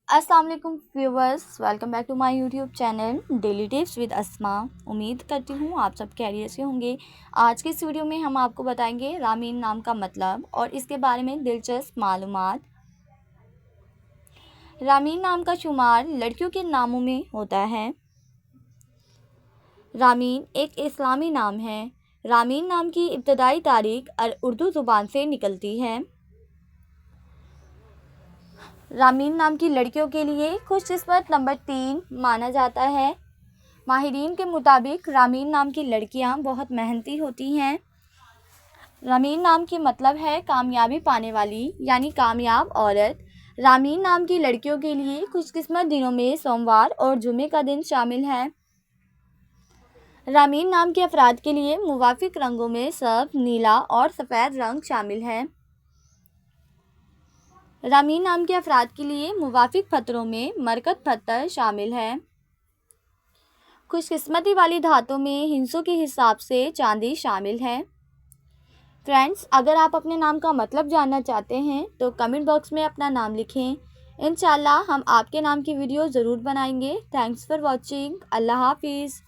अस्सलाम वालेकुम viewers, welcome back to my YouTube channel daily tips with Asma. उम्मीद करती हूँ आप सब खैरियत से होंगे। आज के इस वीडियो में हम आपको बताएंगे रामीन नाम का मतलब और इसके बारे में दिलचस्प मालूमात। रामीन नाम का शुमार लड़कियों के नामों में होता है। रामीन एक इस्लामी नाम है। रामीन नाम की इब्तदाई तारीख उर्दू ज़ुबान से निकलती है। रामीन नाम की लड़कियों के लिए खुशकिस्मत नंबर 3 माना जाता है। माहिरीन के मुताबिक रामीन नाम की लड़कियां बहुत मेहनती होती हैं। रामीन नाम की मतलब है कामयाबी पाने वाली, यानी कामयाब औरत। रामीन नाम की लड़कियों के लिए खुशकिस्मत दिनों में सोमवार और जुमे का दिन शामिल है। रामीन नाम के अफराद के लिए मुवाफिक रंगों में सब, नीला और सफ़ेद रंग शामिल है। रामीन नाम के अफराद के लिए मुवाफिक पत्थरों में मरकत पत्थर शामिल है। खुशकिस्मती वाली धातों में हिंसों के हिसाब से चांदी शामिल है। फ्रेंड्स, अगर आप अपने नाम का मतलब जानना चाहते हैं तो कमेंट बॉक्स में अपना नाम लिखें। इंशाल्लाह हम आपके नाम की वीडियो ज़रूर बनाएंगे। Thanks for watching. अल्लाह हाफिज़।